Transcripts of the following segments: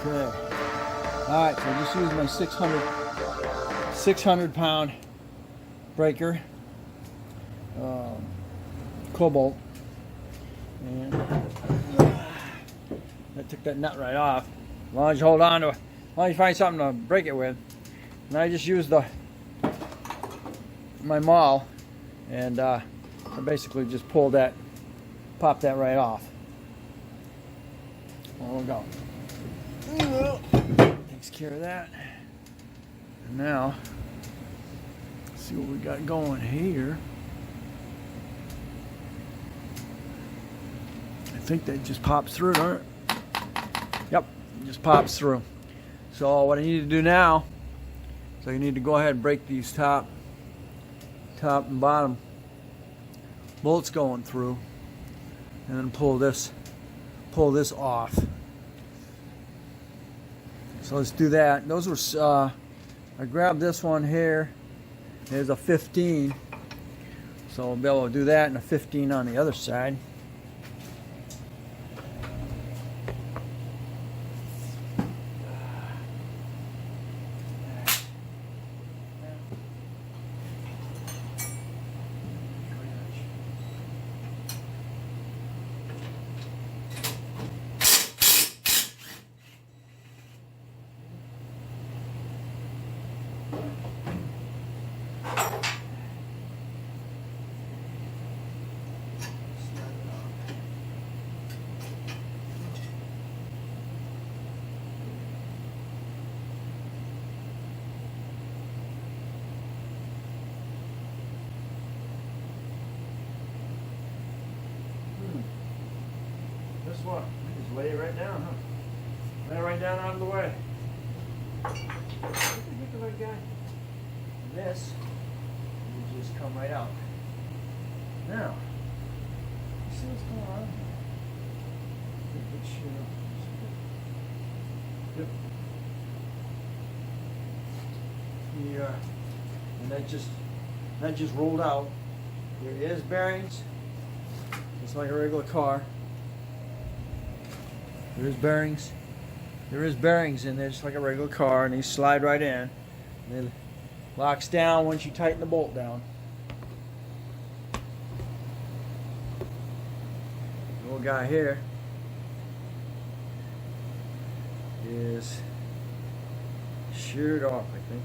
Okay. Alright, so I just used my 600 pound breaker, Kobalt, and I took that nut right off. As long as you hold on to it, as long as you find something to break it with. And I just used my maul, and I basically just pulled that, popped that right off. There we go. Takes care of that. And now, let's see what we got going here. I think that just pops through, don't it? Yep, it just pops through. So what I need to do now, so you need to go ahead and break these top and bottom bolts going through, and then pull this off. So let's do that. Those were I grabbed this one here. There's a 15, so we'll be able to do that, and a 15 on the other side. This one, just lay it right down, huh? Lay it right down out of the way. This will just come right out. Now, you see what's going on? Yep. Yeah. And that just rolled out. There is bearings. It's like a regular car. There is bearings. There is bearings in there, just like a regular car, and these slide right in. And it locks down once you tighten the bolt down. The little guy here is sheared off, I think.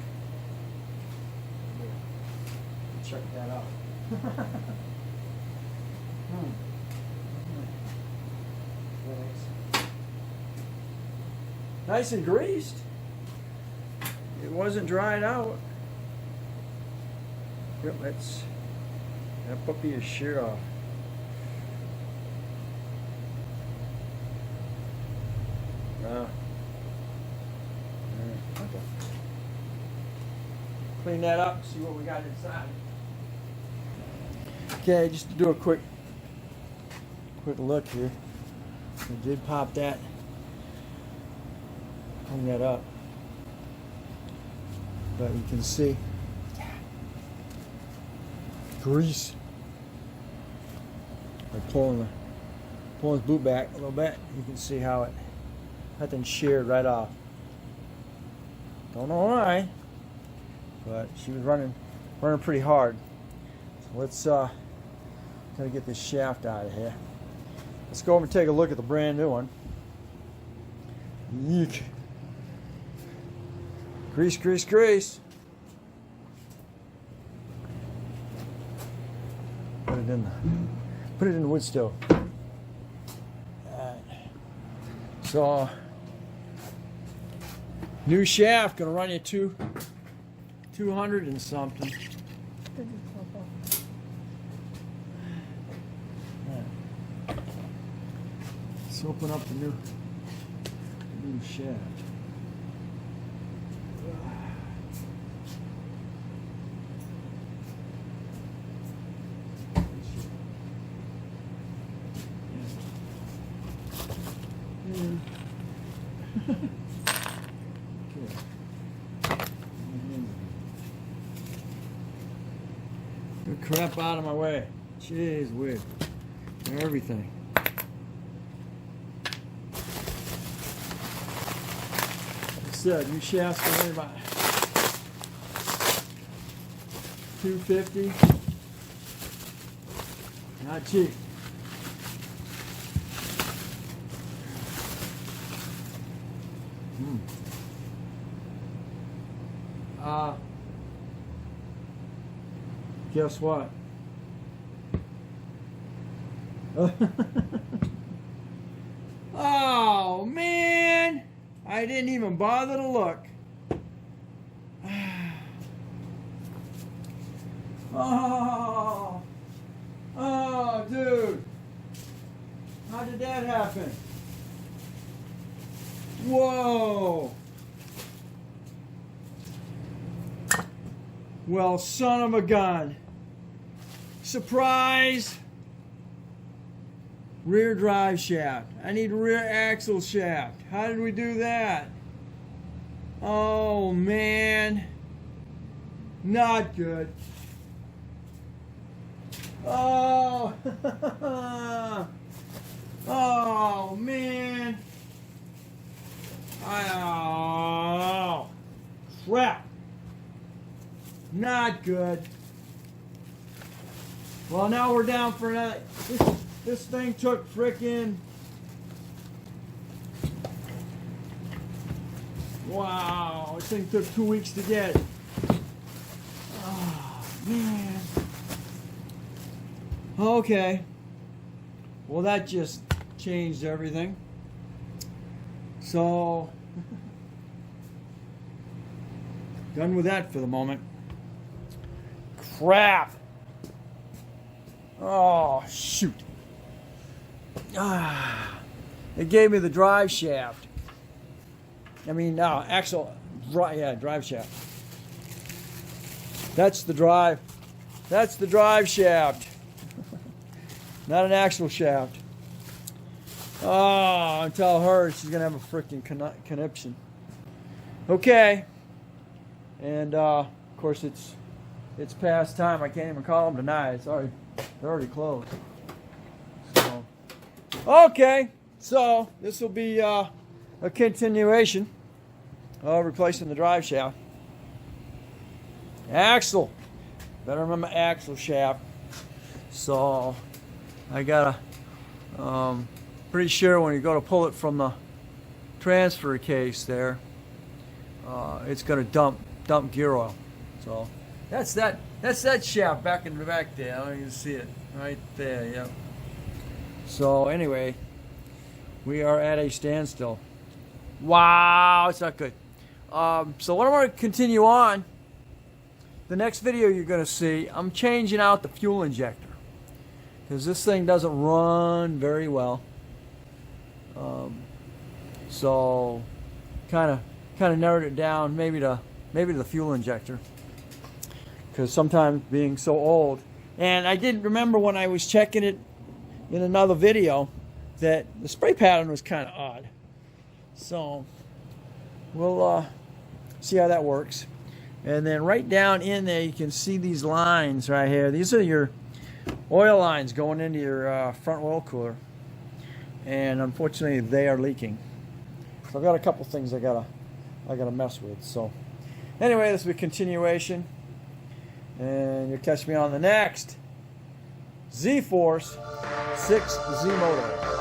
Check that out. Nice and greased. It wasn't dried out. Yep, that puppy is sheared off. Okay. Clean that up, see what we got inside. Okay, just to do a quick look here. I did pop that. Clean that up. But you can see grease. By pulling his boot back a little bit, you can see how that thing sheared right off. Don't know why, but she was running pretty hard. So let's gotta get this shaft out of here. Let's go over and take a look at the brand new one. Yeek. Grease, grease, grease. Put it in the wood stove. So new shaft, gonna run you 200 and something. Let's open up the new shaft. Get crap out of my way. Jeez, weird. Everything. said, new shafts are only about $250. Not cheap. Guess what? Oh man, I didn't even bother to look. Oh, dude, how did that happen? Whoa. Well, son of a gun. Surprise! Rear drive shaft. I need rear axle shaft. How did we do that? Oh, man. Not good. Oh. Oh, man. Oh, crap. Not good. Well, now we're down for another. This thing took frickin'. Wow, this thing took 2 weeks to get. Oh, man. Okay. Well, that just changed everything. So, done with that for the moment. Crap. Oh, shoot. It gave me the drive shaft. I mean, axle, drive shaft. That's the drive. That's the drive shaft. Not an axle shaft. Oh, and tell her she's going to have a freaking conniption. Okay. And, of course, it's past time. I can't even call them tonight. They're already closed. So, okay. So, this will be a continuation of replacing the drive shaft. Axle. Better remember axle shaft. So, I got a... pretty sure when you go to pull it from the transfer case there, it's going to dump gear oil. So that's that shaft back in the back there. I don't know if you can see it right there. Yeah. So anyway, we are at a standstill. Wow, it's not good. So what I want to continue on, the next video you're going to see, I'm changing out the fuel injector because this thing doesn't run very well. So kind of narrowed it down, maybe to the fuel injector, because sometimes being so old, and I didn't remember when I was checking it in another video that the spray pattern was kind of odd. So we'll see how that works. And then right down in there you can see these lines right here. These are your oil lines going into your front oil cooler. And unfortunately they are leaking. So I've got a couple things I gotta mess with. So anyway, this will be a continuation, and you'll catch me on the next Z-Force 6 Z Moto.